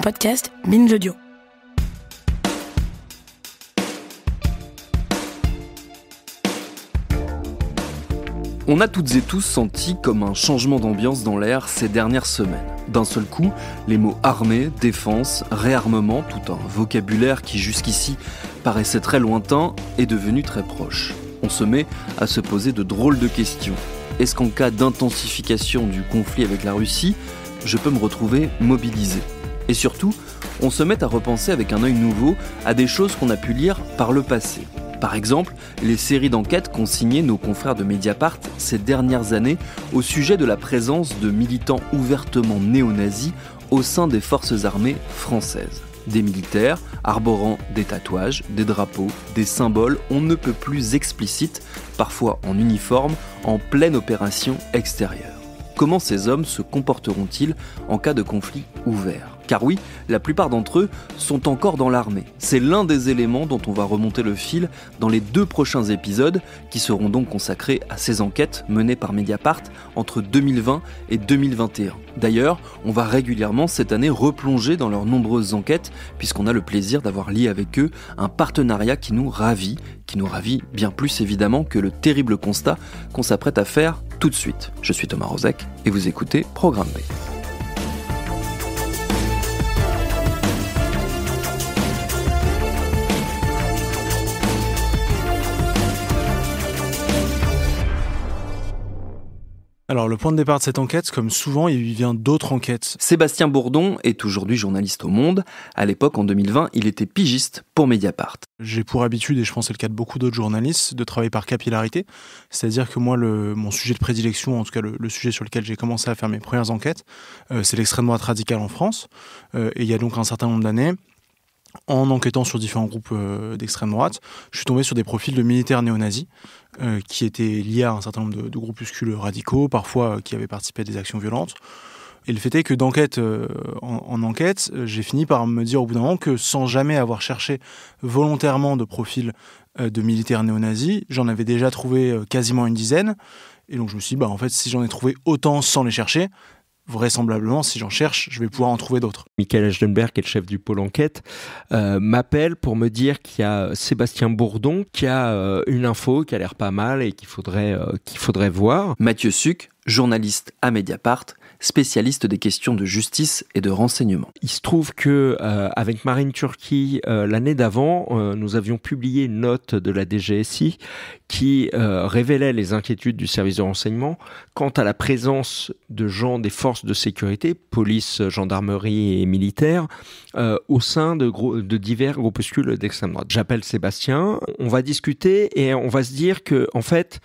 podcast Binge Audio. On a toutes et tous senti comme un changement d'ambiance dans l'air ces dernières semaines. D'un seul coup, les mots armée, défense, réarmement, tout un vocabulaire qui jusqu'ici paraissait très lointain, est devenu très proche. On se met à se poser de drôles de questions. Est-ce qu'en cas d'intensification du conflit avec la Russie, je peux me retrouver mobilisé ? Et surtout, on se met à repenser avec un œil nouveau à des choses qu'on a pu lire par le passé. Par exemple, les séries d'enquêtes qu'ont signées nos confrères de Mediapart ces dernières années au sujet de la présence de militants ouvertement néo-nazis au sein des forces armées françaises. Des militaires arborant des tatouages, des drapeaux, des symboles on ne peut plus explicites, parfois en uniforme, en pleine opération extérieure. Comment ces hommes se comporteront-ils en cas de conflit ouvert ? Car oui, la plupart d'entre eux sont encore dans l'armée. C'est l'un des éléments dont on va remonter le fil dans les 2 prochains épisodes qui seront donc consacrés à ces enquêtes menées par Mediapart entre 2020 et 2021. D'ailleurs, on va régulièrement cette année replonger dans leurs nombreuses enquêtes puisqu'on a le plaisir d'avoir lié avec eux un partenariat qui nous ravit bien plus évidemment que le terrible constat qu'on s'apprête à faire tout de suite. Je suis Thomas Rozek et vous écoutez Programme B. Alors, le point de départ de cette enquête, comme souvent, il vient d'autres enquêtes. Sébastien Bourdon est aujourd'hui journaliste au Monde. À l'époque, en 2020, il était pigiste pour Mediapart. J'ai pour habitude, et je pense que c'est le cas de beaucoup d'autres journalistes, de travailler par capillarité. C'est-à-dire que moi, mon sujet de prédilection, en tout cas le sujet sur lequel j'ai commencé à faire mes premières enquêtes, c'est l'extrême droite radicale en France. Et il y a donc un certain nombre d'années, en enquêtant sur différents groupes d'extrême droite, je suis tombé sur des profils de militaires néo-nazis qui étaient liés à un certain nombre de groupuscules radicaux, parfois qui avaient participé à des actions violentes. Et le fait est que d'enquête en enquête, j'ai fini par me dire au bout d'un moment que sans jamais avoir cherché volontairement de profils de militaires néo-nazis, j'en avais déjà trouvé quasiment une dizaine. Et donc je me suis dit, en fait, si j'en ai trouvé autant sans les chercher, vraisemblablement, si j'en cherche, je vais pouvoir en trouver d'autres. Michael Aschenberg, qui est le chef du pôle enquête, m'appelle pour me dire qu'il y a Sébastien Bourdon qui a une info qui a l'air pas mal et qu'il faudrait voir. Mathieu Suc, journaliste à Mediapart, spécialiste des questions de justice et de renseignement. Il se trouve que avec Marine Turki, l'année d'avant, nous avions publié une note de la DGSI qui révélait les inquiétudes du service de renseignement quant à la présence de gens des forces de sécurité, police, gendarmerie et militaires, au sein de divers groupuscules d'extrême droite. J'appelle Sébastien, on va discuter et on va se dire que, en fait,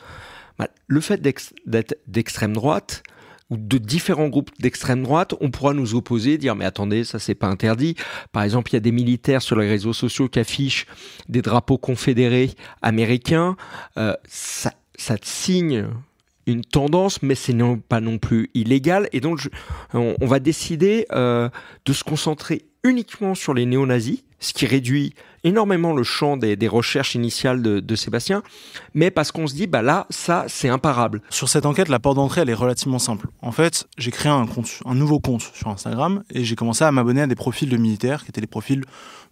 le fait d'être d'extrême droite, ou de différents groupes d'extrême droite, on pourra nous opposer, dire mais attendez, ça c'est pas interdit. Par exemple, il y a des militaires sur les réseaux sociaux qui affichent des drapeaux confédérés américains. Ça signe une tendance, mais c'est pas non plus illégal. Et donc, on va décider de se concentrer uniquement sur les néo-nazis, ce qui réduit énormément le champ des recherches initiales de Sébastien, mais parce qu'on se dit, là, ça, c'est imparable. Sur cette enquête, la porte d'entrée, elle est relativement simple. En fait, j'ai créé un nouveau compte sur Instagram et j'ai commencé à m'abonner à des profils de militaires, qui étaient des profils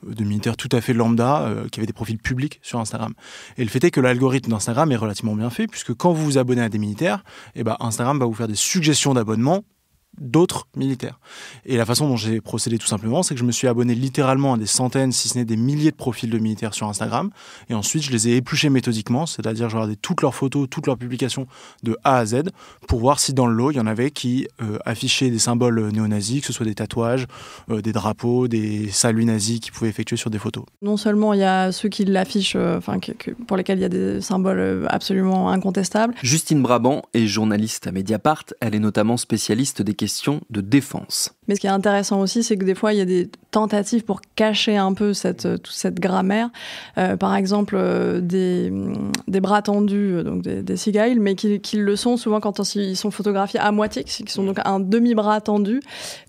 de militaires tout à fait lambda, qui avaient des profils publics sur Instagram. Et le fait est que l'algorithme d'Instagram est relativement bien fait, puisque quand vous vous abonnez à des militaires, Instagram va vous faire des suggestions d'abonnement d'autres militaires. Et la façon dont j'ai procédé tout simplement, c'est que je me suis abonné littéralement à des centaines, si ce n'est des milliers de profils de militaires sur Instagram, et ensuite je les ai épluchés méthodiquement, c'est-à-dire je regardais toutes leurs photos, toutes leurs publications de A à Z, pour voir si dans le lot, il y en avait qui affichaient des symboles néo-nazis, que ce soit des tatouages, des drapeaux, des saluts nazis qu'ils pouvaient effectuer sur des photos. Non seulement il y a ceux qui l'affichent, pour lesquels il y a des symboles absolument incontestables. Justine Brabant est journaliste à Mediapart, elle est notamment spécialiste des questions de défense. Mais ce qui est intéressant aussi, c'est que des fois, il y a des tentatives pour cacher un peu toute cette grammaire. Par exemple, des bras tendus, donc des cigales, mais qui le sont souvent quand ils sont photographiés à moitié, qui sont donc un demi-bras tendu,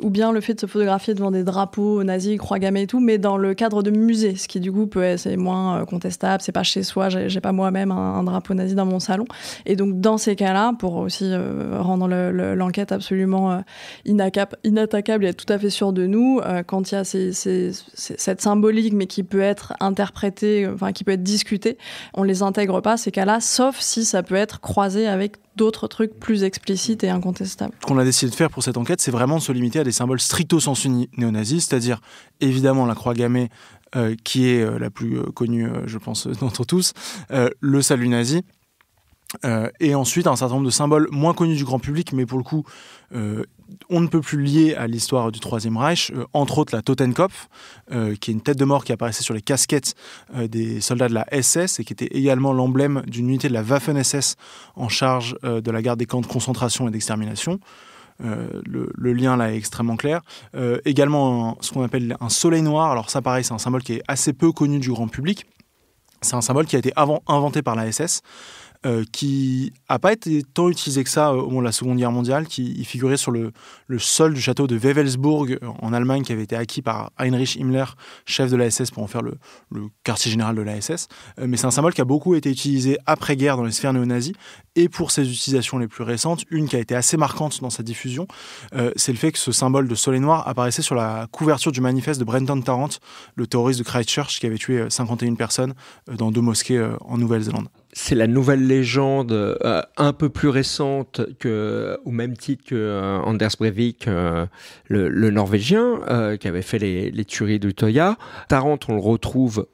ou bien le fait de se photographier devant des drapeaux nazis, croix gammées et tout, mais dans le cadre de musées, ce qui du coup c'est moins contestable, c'est pas chez soi, j'ai pas moi-même un drapeau nazi dans mon salon. Et donc dans ces cas-là, pour aussi rendre l'enquête absolument inattaquable câble et être tout à fait sûr de nous. Quand il y a cette symbolique, mais qui peut être interprétée, qui peut être discutée, on les intègre pas, ces cas-là, sauf si ça peut être croisé avec d'autres trucs plus explicites et incontestables. Ce qu'on a décidé de faire pour cette enquête, c'est vraiment de se limiter à des symboles stricto sensu néo-nazis, c'est-à-dire évidemment la croix gammée, qui est la plus connue, je pense, d'entre tous, le salut nazi, et ensuite un certain nombre de symboles moins connus du grand public, mais pour le coup, on ne peut plus lier à l'histoire du Troisième Reich, entre autres la Totenkopf, qui est une tête de mort qui apparaissait sur les casquettes des soldats de la SS et qui était également l'emblème d'une unité de la Waffen-SS en charge de la garde des camps de concentration et d'extermination. Le lien là est extrêmement clair. Également ce qu'on appelle un soleil noir. Alors ça pareil, c'est un symbole qui est assez peu connu du grand public. C'est un symbole qui a été inventé par la SS, qui n'a pas été tant utilisé que ça au moment de la Seconde Guerre mondiale, qui figurait sur le sol du château de Wewelsburg en Allemagne, qui avait été acquis par Heinrich Himmler, chef de la SS, pour en faire le quartier général de la SS. Mais c'est un symbole qui a beaucoup été utilisé après-guerre dans les sphères néo-nazies, et pour ses utilisations les plus récentes, une qui a été assez marquante dans sa diffusion, c'est le fait que ce symbole de soleil noir apparaissait sur la couverture du manifeste de Brenton Tarrant, le terroriste de Christchurch qui avait tué 51 personnes dans 2 mosquées en Nouvelle-Zélande. C'est la nouvelle légende un peu plus récente, au même titre que Anders Breivik, le Norvégien, qui avait fait les tueries d'Utøya. Tarrant, on le retrouve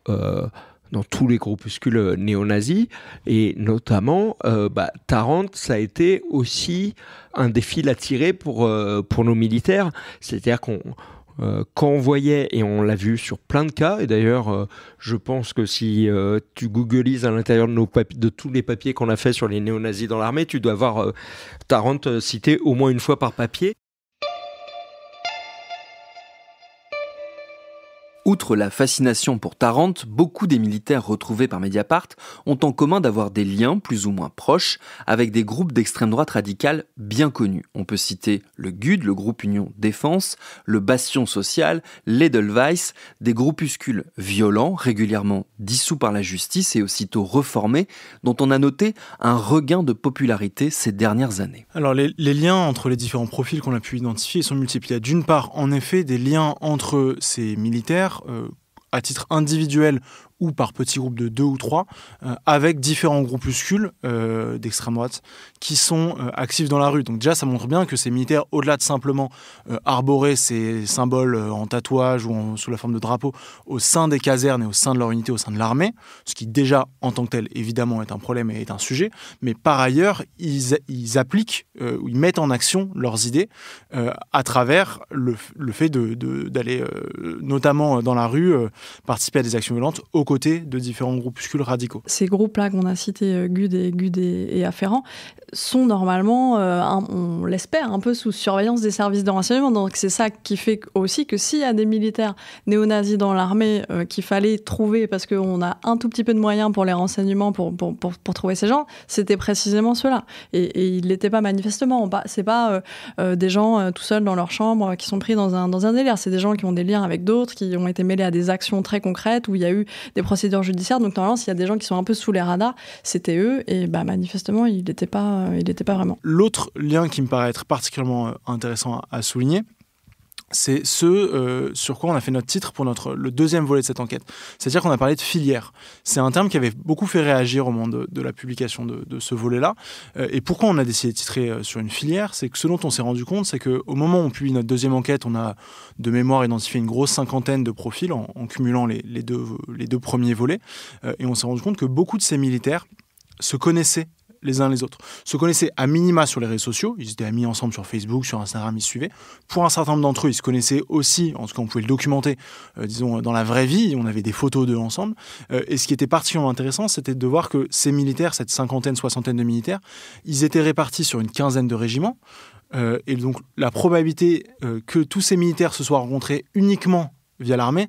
dans tous les groupuscules néo-nazis, et notamment Tarrant, ça a été aussi un défi à tirer pour nos militaires. C'est-à-dire quand on voyait, et on l'a vu sur plein de cas, et d'ailleurs je pense que si tu googlises à l'intérieur de tous les papiers qu'on a fait sur les néo-nazis dans l'armée, tu dois voir Tarrant cité au moins une fois par papier. Outre la fascination pour Tarrant, beaucoup des militaires retrouvés par Mediapart ont en commun d'avoir des liens plus ou moins proches avec des groupes d'extrême droite radicale bien connus. On peut citer le GUD, le groupe Union Défense, le Bastion Social, l'Edelweiss, des groupuscules violents, régulièrement dissous par la justice et aussitôt reformés, dont on a noté un regain de popularité ces dernières années. Alors les liens entre les différents profils qu'on a pu identifier sont multiples. Il y a d'une part, en effet, des liens entre ces militaires, à titre individuel ou par petits groupes de 2 ou 3, avec différents groupuscules d'extrême droite qui sont actifs dans la rue. Donc déjà, ça montre bien que ces militaires, au-delà de simplement arborer ces symboles en tatouage ou sous la forme de drapeau au sein des casernes et au sein de leur unité, au sein de l'armée, ce qui déjà, en tant que tel, évidemment, est un problème et est un sujet, mais par ailleurs, ils appliquent ou ils mettent en action leurs idées à travers le fait d'aller, notamment dans la rue, participer à des actions violentes aux côtés de différents groupuscules radicaux. Ces groupes-là qu'on a cités, GUD et afférents, sont normalement, on l'espère, un peu sous surveillance des services de renseignement. Donc c'est ça qui fait aussi que s'il y a des militaires néo-nazis dans l'armée qu'il fallait trouver, parce qu'on a un tout petit peu de moyens pour les renseignements, pour trouver ces gens, c'était précisément ceux-là. Et ils ne l'étaient pas manifestement. C'est pas des gens tout seuls dans leur chambre qui sont pris dans un délire. C'est des gens qui ont des liens avec d'autres, qui ont été mêlés à des actions très concrètes où il y a eu des procédures judiciaires. Donc normalement, s'il y a des gens qui sont un peu sous les radars, c'était eux. Et manifestement, il n'était pas vraiment. L'autre lien qui me paraît être particulièrement intéressant à souligner, c'est ce sur quoi on a fait notre titre pour le deuxième volet de cette enquête. C'est-à-dire qu'on a parlé de filière. C'est un terme qui avait beaucoup fait réagir au moment de la publication de ce volet-là. Et pourquoi on a décidé de titrer sur une filière ? C'est que ce dont on s'est rendu compte, c'est qu'au moment où on publie notre deuxième enquête, on a de mémoire identifié une grosse 50aine de profils en cumulant les deux premiers volets. Et on s'est rendu compte que beaucoup de ces militaires se connaissaient les uns les autres, se connaissaient à minima sur les réseaux sociaux, ils étaient amis ensemble sur Facebook, sur Instagram, ils se suivaient. Pour un certain nombre d'entre eux, ils se connaissaient aussi, en tout cas on pouvait le documenter, disons dans la vraie vie, on avait des photos d'eux ensemble. Et ce qui était particulièrement intéressant, c'était de voir que ces militaires, cette 50aine, 60aine de militaires, ils étaient répartis sur une 15aine de régiments. Et donc la probabilité que tous ces militaires se soient rencontrés uniquement via l'armée,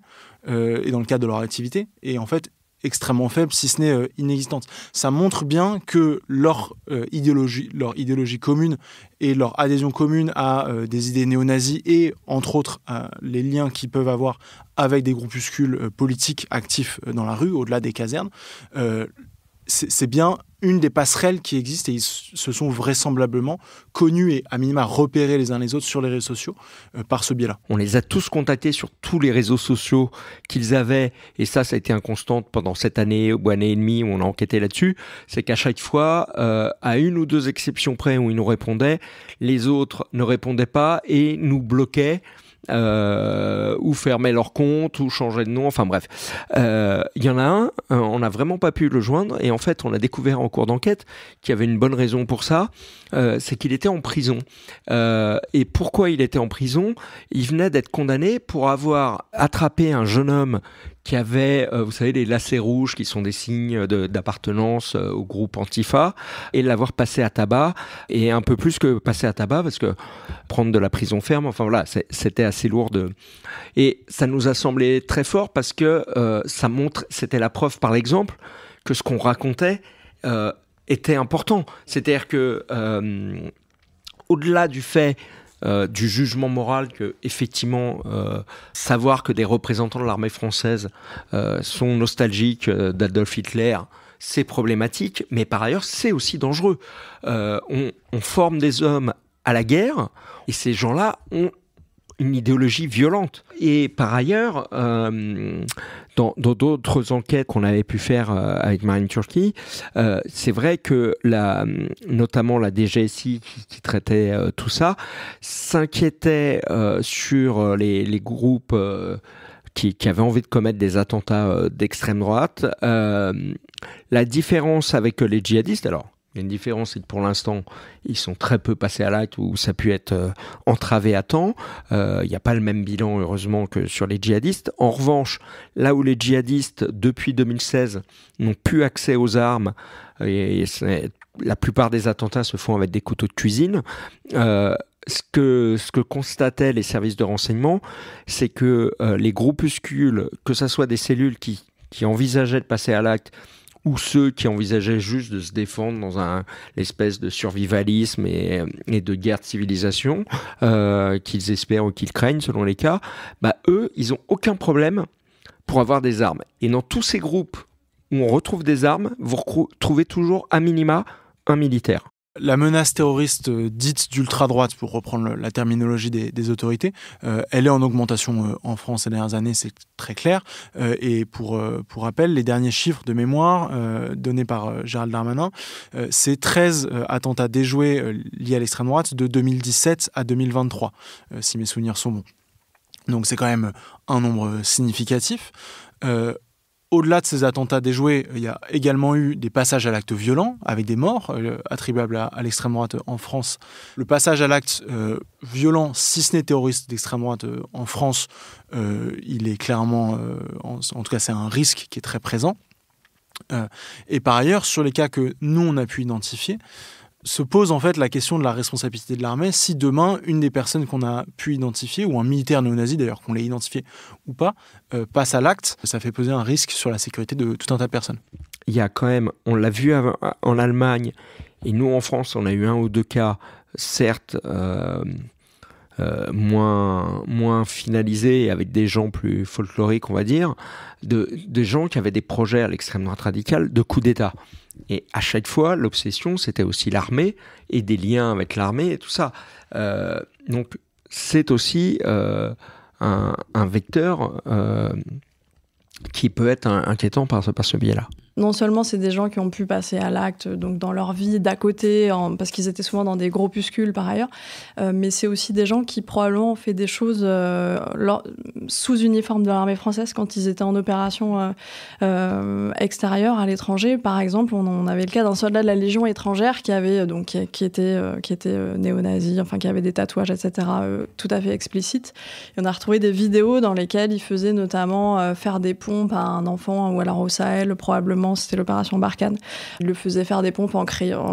et dans le cadre de leur activité, est en fait extrêmement faible, si ce n'est inexistante. Ça montre bien que leur idéologie commune et leur adhésion commune à des idées néo-nazis et, entre autres, les liens qu'ils peuvent avoir avec des groupuscules politiques actifs dans la rue, au-delà des casernes, c'est bien une des passerelles qui existent et ils se sont vraisemblablement connus et à minima repérés les uns les autres sur les réseaux sociaux par ce biais-là. On les a tous contactés sur tous les réseaux sociaux qu'ils avaient, et ça a été une constante pendant cette année ou année et demie où on a enquêté là-dessus, c'est qu'à chaque fois, à une ou deux exceptions près où ils nous répondaient, les autres ne répondaient pas et nous bloquaient. Ou fermer leur compte ou changer de nom, enfin bref. Il y en a un, on n'a vraiment pas pu le joindre et en fait on a découvert en cours d'enquête qu'il y avait une bonne raison pour ça, c'est qu'il était en prison. Et pourquoi il était en prison ? Il venait d'être condamné pour avoir attrapé un jeune homme qui avait, vous savez, les lacets rouges qui sont des signes d'appartenance au groupe Antifa, et l'avoir passé à tabac, et un peu plus que passer à tabac, parce que prendre de la prison ferme, enfin voilà, c'était assez lourd. Et ça nous a semblé très fort parce que ça montre, c'était la preuve par l'exemple, que ce qu'on racontait était important. C'est-à-dire que, au-delà du fait du jugement moral que, effectivement, savoir que des représentants de l'armée française sont nostalgiques d'Adolf Hitler, c'est problématique, mais par ailleurs, c'est aussi dangereux. On forme des hommes à la guerre, et ces gens-là ont une idéologie violente. Et par ailleurs, dans d'autres enquêtes qu'on avait pu faire avec Marine Turki, c'est vrai que notamment la DGSI qui traitait tout ça, s'inquiétait sur les groupes qui avaient envie de commettre des attentats d'extrême droite. La différence avec les djihadistes, alors, il y a une différence, c'est que pour l'instant, ils sont très peu passés à l'acte ou ça a pu être entravé à temps. Il n'y a pas le même bilan, heureusement, que sur les djihadistes. En revanche, là où les djihadistes, depuis 2016, n'ont plus accès aux armes, et la plupart des attentats se font avec des couteaux de cuisine, ce que constataient les services de renseignement, c'est que les groupuscules, que ce soit des cellules qui envisageaient de passer à l'acte, ou ceux qui envisageaient juste de se défendre dans l'espèce de survivalisme et de guerre de civilisation qu'ils espèrent ou qu'ils craignent selon les cas, eux, ils n'ont aucun problème pour avoir des armes. Et dans tous ces groupes où on retrouve des armes, vous retrouvez toujours à minima un militaire. La menace terroriste dite d'ultra-droite, pour reprendre la terminologie des autorités, elle est en augmentation en France ces dernières années, c'est très clair. Et pour rappel, les derniers chiffres de mémoire donnés par Gérald Darmanin, c'est 13 attentats déjoués liés à l'extrême droite de 2017 à 2023, si mes souvenirs sont bons. Donc c'est quand même un nombre significatif. Au-delà de ces attentats déjoués, il y a également eu des passages à l'acte violent avec des morts attribuables à l'extrême droite en France. Le passage à l'acte violent, si ce n'est terroriste d'extrême droite en France, il est clairement, en tout cas c'est un risque qui est très présent. Et par ailleurs, sur les cas que nous on a pu identifier, se pose en fait la question de la responsabilité de l'armée si demain, une des personnes qu'on a pu identifier, ou un militaire néo-nazi d'ailleurs, qu'on l'ait identifié ou pas, passe à l'acte, ça fait peser un risque sur la sécurité de tout un tas de personnes. Il y a quand même, on l'a vu en Allemagne, et nous en France, on a eu 1 ou 2 cas, certes, moins finalisés, avec des gens plus folkloriques, on va dire, des gens qui avaient des projets à l'extrême droite radicale de coup d'État. Et à chaque fois, l'obsession, c'était aussi l'armée et des liens avec l'armée et tout ça. Donc, c'est aussi un vecteur qui peut être inquiétant par ce biais-là. Non seulement c'est des gens qui ont pu passer à l'acte donc dans leur vie d'à côté, parce qu'ils étaient souvent dans des groupuscules par ailleurs, mais c'est aussi des gens qui probablement ont fait des choses sous uniforme de l'armée française quand ils étaient en opération extérieure à l'étranger. Par exemple, on avait le cas d'un soldat de la Légion étrangère qui avait donc qui était néo-nazi, enfin qui avait des tatouages, etc. Tout à fait explicites. Et on a retrouvé des vidéos dans lesquelles il faisait notamment faire des pompes à un enfant ou alors au Sahel, probablement. C'était l'opération Barkhane. Il le faisait faire des pompes en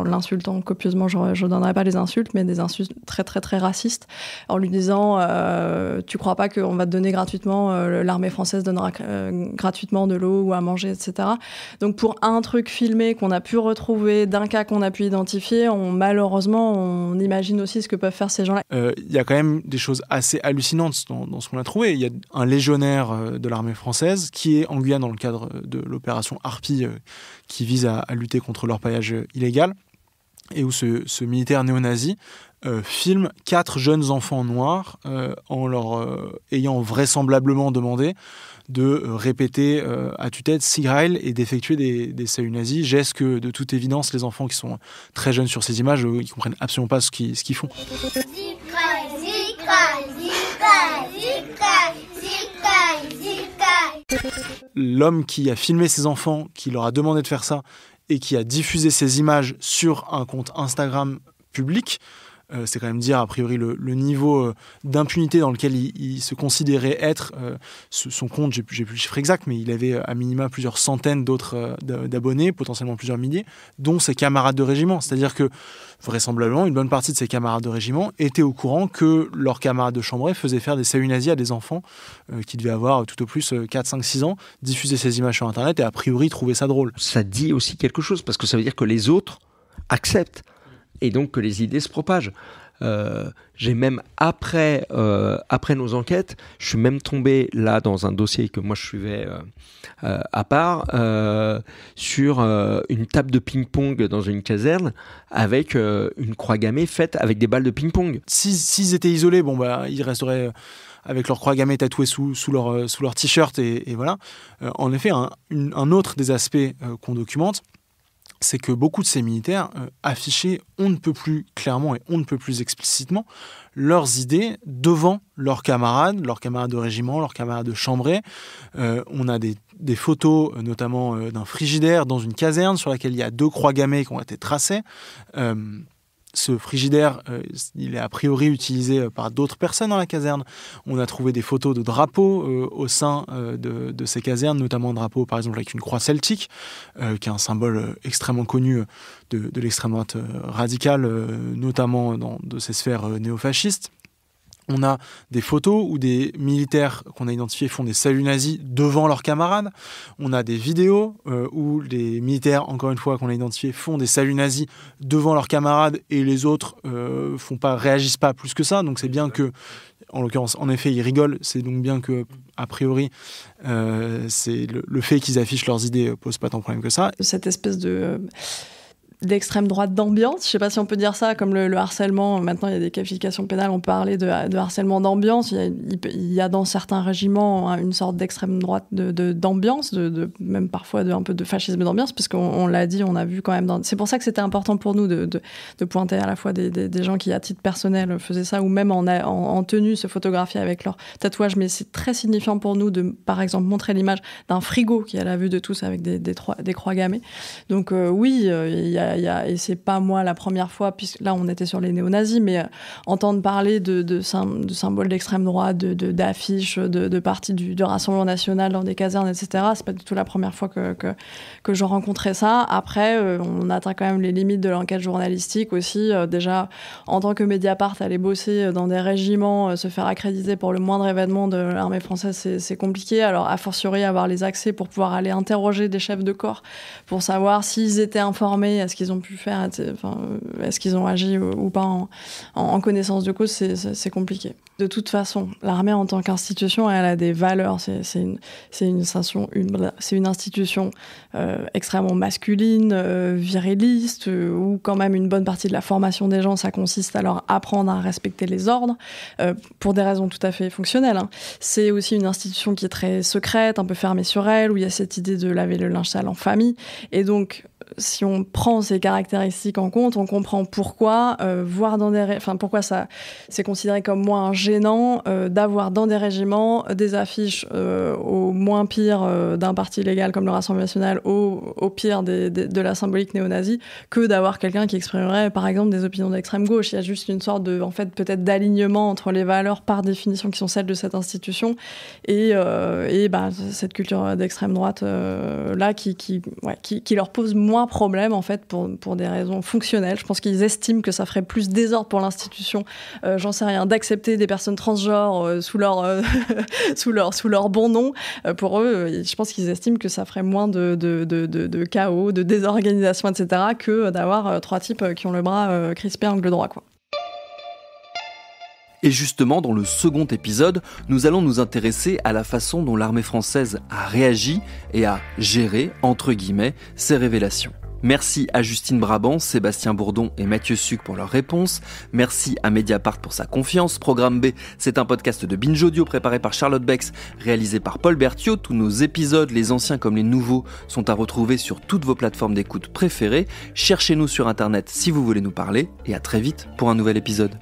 l'insultant copieusement. Je ne donnerai pas les insultes, mais des insultes très, très, très racistes, en lui disant tu crois pas qu'on va te donner gratuitement, l'armée française donnera gratuitement de l'eau ou à manger, etc. Donc pour un truc filmé qu'on a pu retrouver, d'un cas qu'on a pu identifier, malheureusement, on imagine aussi ce que peuvent faire ces gens-là. Il y a quand même des choses assez hallucinantes dans ce qu'on a trouvé. Il y a un légionnaire de l'armée française qui est en Guyane dans le cadre de l'opération Harpie qui vise à lutter contre l'orpaillage illégal, et où ce militaire néo-nazi filme 4 jeunes enfants noirs en leur ayant vraisemblablement demandé de répéter à tue-tête Sieg Heil et d'effectuer des saluts nazis, geste que de toute évidence les enfants qui sont très jeunes sur ces images, ils comprennent absolument pas ce qu'ils font. L'homme qui a filmé ces enfants, qui leur a demandé de faire ça et qui a diffusé ces images sur un compte Instagram public, c'est quand même dire a priori le niveau d'impunité dans lequel il se considérait être. Son compte, j'ai plus le chiffre exact, mais il avait à minima plusieurs centaines d'autres d'abonnés, potentiellement plusieurs milliers, dont ses camarades de régiment. C'est-à-dire que vraisemblablement, une bonne partie de ses camarades de régiment étaient au courant que leurs camarades de chambrée faisaient faire des saluts nazis à des enfants qui devaient avoir tout au plus 4, 5, 6 ans, diffuser ces images sur Internet et a priori trouver ça drôle. Ça dit aussi quelque chose, parce que ça veut dire que les autres acceptent. Et donc que les idées se propagent. J'ai même après nos enquêtes, je suis même tombé là dans un dossier que moi je suivais à part sur une table de ping-pong dans une caserne avec une croix gammée faite avec des balles de ping-pong. S'ils étaient isolés, ils resteraient avec leur croix gammée tatouée sous leur t-shirt et voilà. En effet, un autre des aspects qu'on documente, c'est que beaucoup de ces militaires affichaient on ne peut plus clairement et on ne peut plus explicitement leurs idées devant leurs camarades de régiment, leurs camarades de chambrée. On a des photos, notamment d'un frigidaire dans une caserne sur laquelle il y a 2 croix gammées qui ont été tracées. Ce frigidaire, il est a priori utilisé par d'autres personnes dans la caserne. On a trouvé des photos de drapeaux au sein de ces casernes, notamment un drapeau par exemple avec une croix celtique, qui est un symbole extrêmement connu de l'extrême droite radicale, notamment de ces sphères néofascistes. On a des photos où des militaires qu'on a identifiés font des saluts nazis devant leurs camarades. On a des vidéos où les militaires, encore une fois, qu'on a identifiés, font des saluts nazis devant leurs camarades et les autres réagissent pas plus que ça. Donc c'est bien que, en l'occurrence, en effet, ils rigolent. C'est donc bien que, a priori, c'est le fait qu'ils affichent leurs idées pose pas tant de problème que ça. Cette espèce d'extrême droite d'ambiance, je ne sais pas si on peut dire ça, comme le harcèlement, maintenant il y a des qualifications pénales, on parlait de harcèlement d'ambiance, il y a dans certains régiments une sorte d'extrême droite d'ambiance, même parfois un peu de fascisme d'ambiance, parce qu'on l'a dit, on a vu quand même, c'est pour ça que c'était important pour nous de pointer à la fois des gens qui à titre personnel faisaient ça, ou même en tenue se photographier avec leur tatouage, mais c'est très signifiant pour nous de par exemple montrer l'image d'un frigo qui est à la vue de tous avec des croix gammées. Donc oui, il y a et c'est pas moi la première fois, puisque là on était sur les néo-nazis, mais entendre parler de symboles d'extrême droite, d'affiches, de partis du Rassemblement national dans des casernes, etc. C'est pas du tout la première fois que je rencontrais ça. Après, on atteint quand même les limites de l'enquête journalistique aussi. Déjà, en tant que Mediapart, aller bosser dans des régiments, se faire accréditer pour le moindre événement de l'armée française, c'est compliqué. Alors, a fortiori, avoir les accès pour pouvoir aller interroger des chefs de corps pour savoir s'ils étaient informés, est-ce qu'ils ont pu faire, est-ce qu'ils ont agi ou pas en connaissance de cause, c'est compliqué. De toute façon, l'armée en tant qu'institution, elle a des valeurs. C'est une institution extrêmement masculine, viriliste, où quand même une bonne partie de la formation des gens, ça consiste à leur apprendre à respecter les ordres, pour des raisons tout à fait fonctionnelles. Hein. C'est aussi une institution qui est très secrète, un peu fermée sur elle, où il y a cette idée de laver le linge sale en famille. Et donc, si on prend ces caractéristiques en compte, on comprend pourquoi pourquoi ça c'est considéré comme moins gênant d'avoir dans des régiments des affiches au moins pire d'un parti légal comme le Rassemblement national, au pire de la symbolique néo-nazie, que d'avoir quelqu'un qui exprimerait par exemple des opinions d'extrême gauche. Il y a juste une sorte de, en fait, peut-être d'alignement entre les valeurs par définition qui sont celles de cette institution et cette culture d'extrême droite là qui leur pose moins problème en fait pour des raisons fonctionnelles. Je pense qu'ils estiment que ça ferait plus désordre pour l'institution, j'en sais rien, d'accepter des personnes transgenres sous leur bon nom. Pour eux, je pense qu'ils estiment que ça ferait moins de chaos, de désorganisation, etc., que d'avoir 3 types qui ont le bras crispé angle droit, quoi. Et justement, dans le second épisode, nous allons nous intéresser à la façon dont l'armée française a réagi et a géré, entre guillemets, ces révélations. Merci à Justine Brabant, Sébastien Bourdon et Mathieu Suc pour leurs réponses. Merci à Mediapart pour sa confiance. Programme B, c'est un podcast de Binge Audio préparé par Charlotte Bex, réalisé par Paul Berthiaud. Tous nos épisodes, les anciens comme les nouveaux, sont à retrouver sur toutes vos plateformes d'écoute préférées. Cherchez-nous sur Internet si vous voulez nous parler et à très vite pour un nouvel épisode.